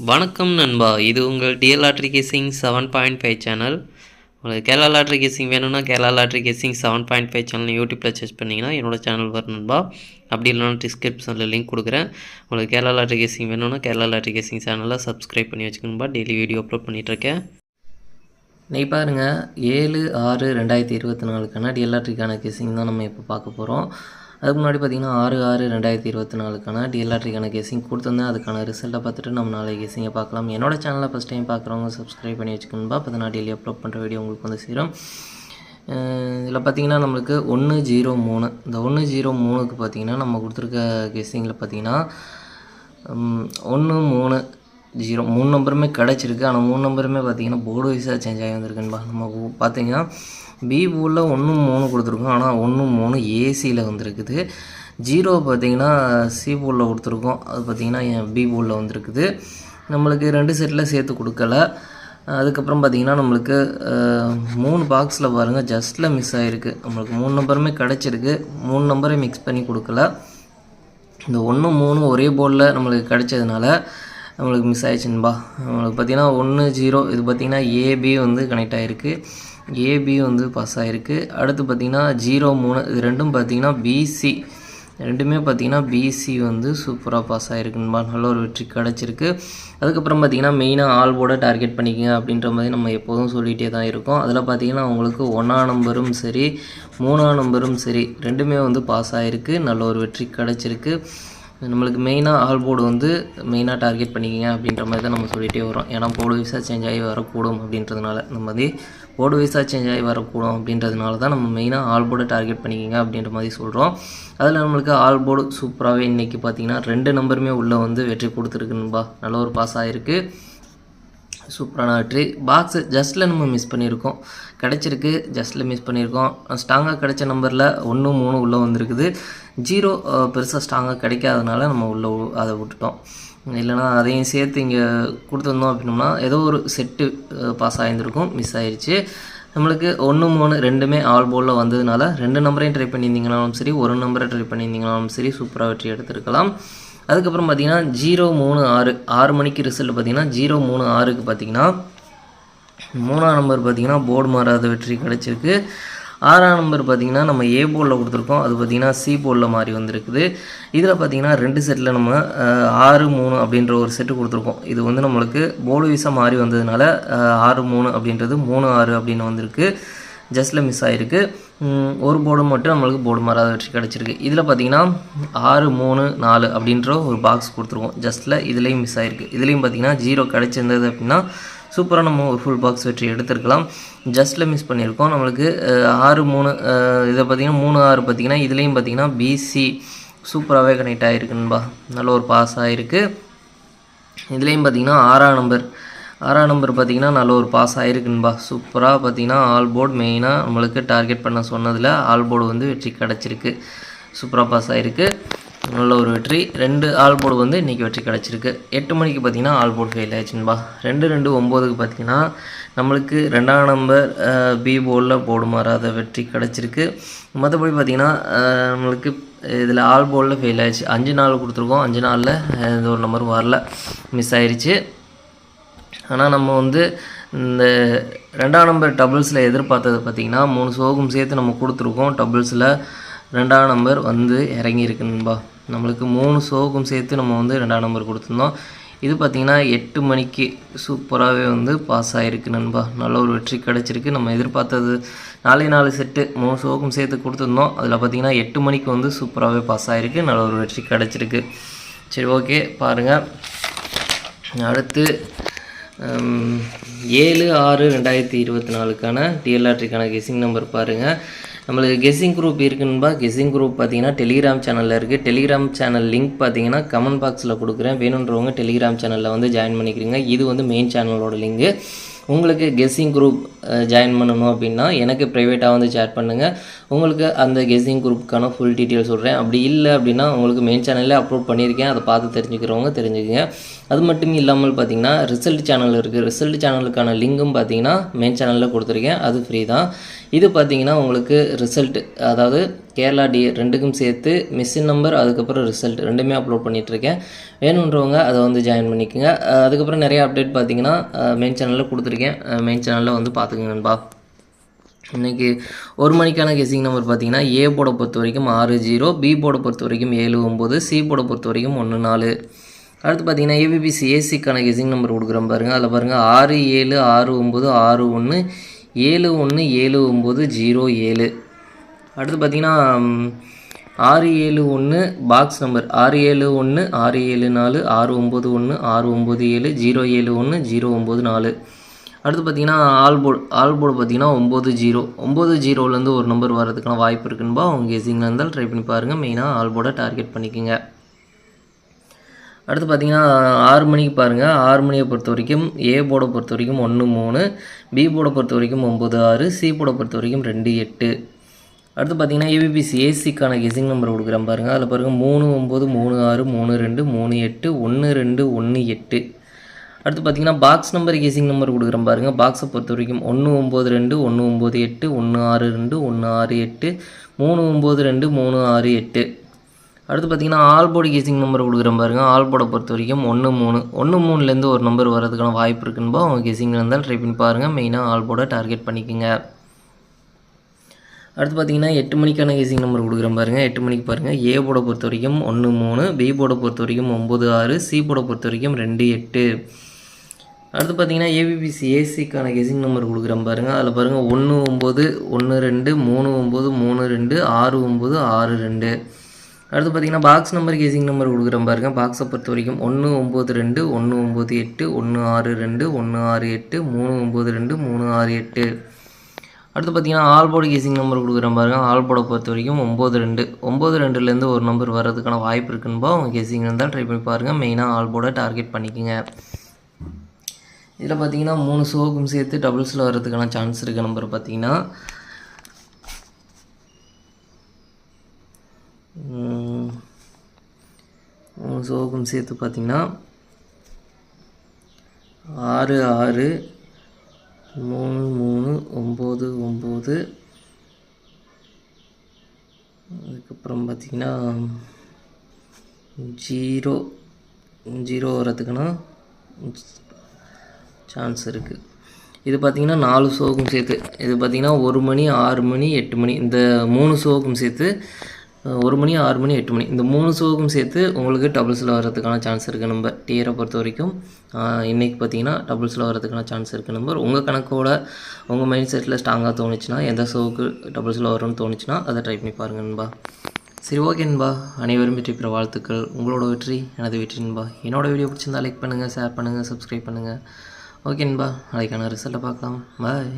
வணக்கம் நண்பா, இது உங்கள் டிஎல் லாட்ரி கேசிங் 7.5 சேனல். உங்களுக்கு கேரளா லாட்ரி கேசிங் வேணும்னா கேரளா லாட்ரி கேசிங் 7.5 சேனல் யூடியூப்பில் சர்ச் பண்ணிங்கன்னா என்னோடய சேனல் வரும் நண்பா. அப்படி இல்லைனா டிஸ்கிரிப்ஷனில் லிங்க் கொடுக்குறேன். உங்களுக்கு கேரளா லாட்ரி கேசிங் வேணும்னா கேரளா லாட்ரி கேசிங் சேனலில் சப்ஸ்கிரைப் பண்ணி வச்சுக்கணும்பா. டெய்லி வீடியோ அப்லோட் பண்ணிகிட்ருக்கேன். நீ பாருங்கள், 7/6/2024 டிஎல் லாட்ரிக்கான கேசிங் தான் நம்ம இப்போ பார்க்க போகிறோம். அதுக்கு முன்னாடி பார்த்திங்கன்னா 6/6/2024 டிஎல் லாட்ரிக்கான கேசிங் கொடுத்துருந்தேன். அதுக்கான ரிசல்ட்டை பார்த்துட்டு நம்ம நாளைக்கு கேசிங்கை பார்க்கலாம். என்னோட சேனலை ஃபஸ்ட் டைம் பார்க்குறவங்க சப்ஸ்கிரைப் பண்ணி வச்சுக்கணும்பா. அப்போ தான் நான் டெய்லி அப்லோட் பண்ணுற வீடியோ உங்களுக்கு வந்து சேரும். இதில் பார்த்திங்கன்னா நம்மளுக்கு 103 இந்த 103க்கு பார்த்திங்கன்னா நம்ம கொடுத்துருக்க கேசிங்கில் பார்த்திங்கன்னா 130 3 நம்பருமே கிடச்சிருக்கு. ஆனால் 3 நம்பருமே பார்த்திங்கன்னா போர்டு வைஸாக சேஞ்ச் ஆகி வந்திருக்குன்பா. நம்ம பார்த்திங்கன்னா பி போர்டில் 1-3 கொடுத்துருக்கோம். ஆனால் 1-3 ஏசியில் வந்திருக்குது. 0 பார்த்திங்கன்னா சி போர்டில் கொடுத்துருக்கோம். அது பார்த்திங்கன்னா பி போர்டில் வந்திருக்குது. நம்மளுக்கு 2 செட்டில் சேர்த்து கொடுக்கல. அதுக்கப்புறம் பார்த்திங்கன்னா நம்மளுக்கு 3 பாக்ஸில் பாருங்கள் ஜஸ்ட்டில் மிஸ் ஆகிருக்கு. நம்மளுக்கு 3 நம்பருமே கிடச்சிருக்கு. 3 நம்பரை மிக்ஸ் பண்ணி கொடுக்கல. இந்த 1-3 ஒரே போர்டில் நம்மளுக்கு கிடச்சதுனால நம்மளுக்கு மிஸ் ஆகிடுச்சுன்பா. நம்மளுக்கு பார்த்திங்கன்னா 1-0 இது பார்த்திங்கன்னா ஏபி வந்து கனெக்ட் ஆகிருக்கு. ஏபி வந்து பாஸ் ஆகிருக்கு. அடுத்து பார்த்திங்கன்னா 0-3 இது ரெண்டும் பார்த்திங்கன்னா பிசி ரெண்டுமே பார்த்திங்கன்னா பிசி வந்து சூப்பராக பாஸ் ஆகிருக்குன்பா. நல்ல ஒரு வெற்றி கிடச்சிருக்கு. அதுக்கப்புறம் பார்த்திங்கன்னா மெயினாக ஆல் போர்டை டார்கெட் பண்ணிக்கங்க அப்படின்ற மாதிரி நம்ம எப்போதும் சொல்லிகிட்டே தான் இருக்கோம். அதில் பார்த்திங்கன்னா உங்களுக்கு 1ஆம் நம்பரும் சரி 3ஆம் நம்பரும் சரி ரெண்டுமே வந்து பாஸ் ஆகிருக்கு. நல்ல ஒரு வெற்றி கிடச்சிருக்கு. நம்மளுக்கு மெயினாக ஆல் போர்டு வந்து மெயினாக டார்கெட் பண்ணிக்கங்க அப்படின்ற மாதிரி தான் நம்ம சொல்லிகிட்டே வரோம். ஏன்னா போர்டு வைஸாக சேஞ்ச் ஆகி வரக்கூடும் அப்படின்றதுனால நம்ம வந்து போர்டு வைஸாக சேஞ்ச் ஆகி வரக்கூடும் அப்படின்றதுனால தான் நம்ம மெயினாக ஆல் போர்டை டார்கெட் பண்ணிக்கங்க அப்படின்ற மாதிரி சொல்கிறோம். அதில் நம்மளுக்கு ஆல் போர்டு சூப்பராகவே இன்றைக்கி பார்த்திங்கன்னா 2 நம்பருமே உள்ளே வந்து வெற்றி கொடுத்துருக்குன்பா. நல்ல ஒரு பாஸ் ஆகிருக்கு. சூப்பரான வெற்றி. பாக்ஸு ஜஸ்ட்டில் நம்ம மிஸ் பண்ணியிருக்கோம். கிடச்சிருக்கு, ஜஸ்ட்டில் மிஸ் பண்ணியிருக்கோம். ஸ்ட்ராங்காக கிடைச்ச நம்பரில் 1-3 உள்ளே வந்திருக்குது. 0 பெருசாக ஸ்ட்ராங்காக கிடைக்காதனால நம்ம உள்ளே அதை விட்டுட்டோம். இல்லைனா அதையும் சேர்த்து இங்கே கொடுத்துருந்தோம் அப்படின்னோம்னா ஏதோ ஒரு செட்டு பாஸ் ஆகியிருந்திருக்கும். மிஸ் ஆகிடுச்சு. நம்மளுக்கு 1-3 ரெண்டுமே ஆல் போர்டில் வந்ததுனால 2 நம்பரையும் ட்ரை பண்ணியிருந்தீங்கனாலும் சரி 1 நம்பரை ட்ரை பண்ணியிருந்தீங்கனாலும் சரி சூப்பராக வெற்றி எடுத்துருக்கலாம். அதுக்கப்புறம் பார்த்திங்கன்னா 0-3-6 6 மணிக்கு ரிசல்ட் பார்த்திங்கன்னா 0-3-6க்கு பார்த்திங்கன்னா 3ஆம் நம்பர் பார்த்திங்கன்னா போர்டு மாறாத வெற்றி கிடச்சிருக்கு. 6ஆம் நம்பர் பார்த்திங்கன்னா நம்ம ஏ போர்டில் கொடுத்துருக்கோம். அது பார்த்திங்கன்னா சி போர்டில் மாறி வந்திருக்குது. இதில் பார்த்திங்கன்னா 2 செட்டில் நம்ம 6-3 அப்படின்ற ஒரு செட்டு கொடுத்துருக்கோம். இது வந்து நம்மளுக்கு போர்டு வீஸாக மாறி வந்ததுனால 6-3 அப்படின்றது 3-6 அப்படின்னு வந்திருக்கு. ஜஸ்ட்டில் மிஸ் ஆகிருக்கு. ஒரு போர்டு மட்டும் நம்மளுக்கு போர்டு மாறாத வெற்றி கிடச்சிருக்கு. இதில் பார்த்திங்கன்னா 6-3-4 அப்படின்ற ஒரு பாக்ஸ் கொடுத்துருக்கோம். ஜஸ்ட்டில் இதுலேயும் மிஸ் ஆகிருக்கு. இதுலேயும் பார்த்திங்கன்னா 0 கிடச்சிருந்தது அப்படின்னா சூப்பராக நம்ம ஒரு ஃபுல் பாக்ஸ் வெற்றி எடுத்துருக்கலாம். ஜஸ்ட்டில் மிஸ் பண்ணியிருக்கோம். நம்மளுக்கு 6-3 இதை பார்த்திங்கன்னா 3-6 பார்த்திங்கன்னா இதுலேயும் பார்த்திங்கன்னா பிசி சூப்பராகவே கனெக்ட் ஆகிருக்குன்பா. நல்ல ஒரு பாஸ் ஆகிருக்கு. இதுலேயும் பார்த்திங்கன்னா 6ஆம் நம்பர் பார்த்திங்கன்னா நல்ல ஒரு பாஸ் ஆகிருக்குன்பா. சூப்பராக பார்த்திங்கன்னா ஆல் போர்டு மெயினாக நம்மளுக்கு டார்கெட் பண்ண சொன்னதில் ஆல் போர்டு வந்து வெற்றி கிடச்சிருக்கு. சூப்பராக பாஸ் ஆகிருக்கு. நல்ல ஒரு வெற்றி. 2 ஆல் போர்டு வந்து இன்றைக்கி வெற்றி கிடச்சிருக்கு. 8 மணிக்கு பார்த்திங்கன்னா ஆல் போர்டு ஃபெயில் ஆகிடுச்சுன்பா. 2-2-9க்கு பார்த்திங்கன்னா நம்மளுக்கு 2ஆம் நம்பர் பி போர்டில் போர்டு மாறாத வெற்றி கிடச்சிருக்கு. மற்றபடி பார்த்திங்கன்னா நம்மளுக்கு இதில் ஆல் போர்டில் ஃபெயில் ஆகிடுச்சு. 5 நாள் கொடுத்துருக்கோம். 5 நாளில் எந்த ஒரு நம்பரும் வரல, மிஸ் ஆயிடுச்சு. ஆனால் நம்ம வந்து இந்த 2ஆம் நம்பர் டபுள்ஸில் எதிர்பார்த்தது பார்த்திங்கன்னா 3 சோகம் சேர்த்து நம்ம கொடுத்துருக்கோம். டபுள்ஸில் 2ஆம் நம்பர் வந்து இறங்கியிருக்குன்பா. நம்மளுக்கு 3 சோகம் சேர்த்து நம்ம வந்து 2ஆம் நம்பர் கொடுத்துருந்தோம். இது பார்த்திங்கன்னா 8 மணிக்கு சூப்பராகவே வந்து பாஸ் ஆகிருக்கு நண்பா. நல்ல ஒரு வெற்றி கிடச்சிருக்கு. நம்ம எதிர்பார்த்தது 4 செட்டு 3 சோகம் சேர்த்து கொடுத்துருந்தோம். அதில் பார்த்திங்கன்னா 8 மணிக்கு வந்து சூப்பராகவே பாஸ் ஆகிருக்கு. நல்ல ஒரு வெற்றி கிடச்சிருக்கு. சரி, ஓகே, பாருங்கள். அடுத்து 7/6/2024 டிஎல் லாட்ரிக்கான கெஸ்ஸிங் நம்பர் பாருங்கள். நம்மளுக்கு கெஸ்ஸிங் குரூப் இருக்குன்பா. கெஸ்ஸிங் குரூப் பார்த்திங்கன்னா டெலிகிராம் சேனலில் இருக்குது. டெலிகிராம் சேனல் லிங்க் பார்த்திங்கன்னா கமெண்ட் பாக்ஸில் கொடுக்குறேன். வேணுன்றவங்க டெலிகிராம் சேனலில் வந்து ஜாயின் பண்ணிக்கிறீங்க. இது வந்து மெயின் சேனலோட லிங்கு. உங்களுக்கு கெஸ்ஸிங் குரூப் ஜாயின் பண்ணணும் அப்படின்னா எனக்கு ப்ரைவேட்டாக வந்து சேட் பண்ணுங்கள். உங்களுக்கு அந்த கெஸ்ஸிங் குரூப்புக்கான ஃபுல் டீட்டெயில் சொல்கிறேன். அப்படி இல்லை அப்படின்னா உங்களுக்கு மெயின் சேனலில் அப்லோட் பண்ணியிருக்கேன். அதை பார்த்து தெரிஞ்சுக்கிறவங்க தெரிஞ்சுக்கங்க. அது மட்டும் இல்லாமல் பார்த்திங்கன்னா ரிசல்ட் சேனல் இருக்குது. ரிசல்ட் சேனலுக்கான லிங்கும் பார்த்திங்கன்னா மெயின் சேனலில் கொடுத்துருக்கேன். அது ஃப்ரீ தான். இது பார்த்தீங்கன்னா உங்களுக்கு ரிசல்ட்டு, அதாவது கேரளா டி ரெண்டுக்கும் சேர்த்து மிஷின் நம்பர் அதுக்கப்புறம் ரிசல்ட் ரெண்டுமே அப்லோட் பண்ணிகிட்ருக்கேன். வேணுன்றவங்க அதை வந்து ஜாயின் பண்ணிக்கோங்க. அதுக்கப்புறம் நிறைய அப்டேட் பார்த்தீங்கன்னா மெயின் சேனலில் கொடுத்துருக்கேன். மெயின் சேனலில் வந்து பார்த்துக்குங்க நண்பா. இன்றைக்கி 1 மணிக்கான கெஸ்ஸிங் நம்பர் பார்த்தீங்கன்னா ஏ போர்டை பொறுத்த வரைக்கும் 60, பி போர்டை பொறுத்த வரைக்கும் 79, சி போர்டை பொறுத்த வரைக்கும் 14. அடுத்து பார்த்தீங்கன்னா ஏபிபிசி ஏசிக்கான கெஸ்ஸிங் நம்பர் கொடுக்குறோம் பாருங்கள். அதில் பாருங்கள் 67, 69, 61, 71, 79, 07. அடுத்து பார்த்தீங்கன்னா 671 பாக்ஸ் நம்பர் 671, 674, 691, 697, 071, 094. அடுத்து பார்த்தீங்கன்னா ஆல் போர்டு பார்த்தீங்கன்னா 90 ஒரு நம்பர் வரதுக்கான வாய்ப்பு இருக்குன்பா. அவங்க கெஸ்ஸிங்கில் இருந்தால் ட்ரை பண்ணி பாருங்கள். மெயினாக ஆல் போர்டை டார்கெட் பண்ணிக்கோங்க. அடுத்து பார்த்தீங்கன்னா 6 மணிக்கு பாருங்கள். 6 மணியை பொறுத்த வரைக்கும் ஏ போர்டை பொறுத்த வரைக்கும் 13, பி போர்டை பொறுத்த வரைக்கும் 96, சி போர்டை பொறுத்த வரைக்கும் 28. அடுத்து பார்த்தீங்கன்னா ஏபிபிசி ஏசிக்கான கெஸ்ஸிங் நம்பர் கொடுக்குறேன் பாருங்கள். அதில் பாருங்கள் 39, 36, 32, 38, 12, 18. அடுத்து பார்த்தீங்கன்னா பாக்ஸ் நம்பர் கெஸ்ஸிங் நம்பர் கொடுக்குறேன் பாருங்கள். பாக்ஸை பொறுத்த வரைக்கும் 192, 198, 162, 168, 392, 368. அடுத்து பார்த்தீங்கன்னா ஆல் போர்டு கெஸ்ஸிங் நம்பர் கொடுக்குறேன் பாருங்கள். ஆல் போர்டை பொறுத்த வரைக்கும் 13 ஒரு நம்பர் வரதுக்கான வாய்ப்பு இருக்குன்பா. அவங்க கெஸ்ஸிங்கில் இருந்தால் ட்ரை பண்ணி பாருங்கள். மெயினாக ஆல் போர்டை டார்கெட் பண்ணிக்கோங்க. அடுத்து பார்த்தீங்கன்னா 8 மணிக்கான கெஸ்ஸிங் நம்பர் கொடுக்குறேன் பாருங்கள். 8 மணிக்கு பாருங்கள். ஏ போர்டை பொறுத்த வரைக்கும் 13, பி போர்டை பொறுத்த வரைக்கும் 96, சி போர்டை பொறுத்த வரைக்கும் 28. அடுத்து பார்த்தீங்கன்னா ஏபிபிசி ஏசிக்கான கெஸ்ஸிங் நம்பர் கொடுக்குறேன் பாருங்கள். அதில் பாருங்கள் 19, 12, 39, 32, 69, 62. அடுத்து பார்த்தீங்கன்னா பாக்ஸ் நம்பர் கெஸ்ஸிங் நம்பர் கொடுக்குறேன் பாருங்கள். பாக்ஸை பொறுத்த வரைக்கும் 192, 198, 162, 168, 392, 368. அடுத்து பார்த்தீங்கன்னா ஆல் போர்டு கெஸ்ஸிங் நம்பர் கொடுக்குறேன் பாருங்கள். ஆல் போர்டை பொறுத்த வரைக்கும் 92 ஒரு நம்பர் வர்றதுக்கான வாய்ப்பு இருக்குன்பா. அவங்க கெஸ்ஸிங் இருந்தால் ட்ரை பண்ணி பாருங்கள். மெயினாக ஆல் போர்டை டார்கெட் பண்ணிக்கோங்க. இதில் பார்த்தீங்கன்னா 3 ஷோக்கும் சேர்த்து டபுள்ஸில் வர்றதுக்கான சான்ஸ் இருக்க நம்பர் பார்த்தீங்கன்னா 3 ஷோக்கும் சேர்த்து பார்த்தீங்கன்னா 6, 6, 3, 3, 9, 9. அதுக்கப்புறம் பார்த்தீங்கன்னா 0 வரதுக்குன்னா சான்ஸ் இருக்குது. இது பார்த்திங்கன்னா 4 ஷோக்கும் சேர்த்து இது பார்த்திங்கன்னா 1 மணி, 6 மணி, 8 மணி இந்த 3 ஷோக்கும் சேர்த்து 1 மணி, 6 மணி, 8 மணி இந்த 3 ஷோக்கும் சேர்த்து உங்களுக்கு டபுள்ஸில் வர்றதுக்கான சான்ஸ் இருக்குது. நம்பர் டியரை பொறுத்த வரைக்கும் இன்றைக்கி பார்த்திங்கன்னா டபுள்ஸில் வர்றதுக்கான சான்ஸ் இருக்குது. நம்பர் உங்கள் கணக்கோட உங்கள் மைண்ட் செட்டில் ஸ்ட்ராங்காக தோணுச்சுன்னா எந்த ஷோவுக்கு டபுள்ஸில் வரும்னு தோணுச்சுன்னா அதை ட்ரை பண்ணி பாருங்கள் நண்பா. சரி, ஓகே நண்பா. அனைவரும் வெற்றி பெற வாழ்த்துக்கள். உங்களோட வெற்றி எனது வெற்றி நண்பா. என்னோடய வீடியோ பிடிச்சிருந்தால் லைக் பண்ணுங்கள், ஷேர் பண்ணுங்கள், சப்ஸ்கிரைப் பண்ணுங்கள். ஓகே நண்பா. நாளைக்கான ரிசல்ட்டை பார்க்கலாம். பாய்.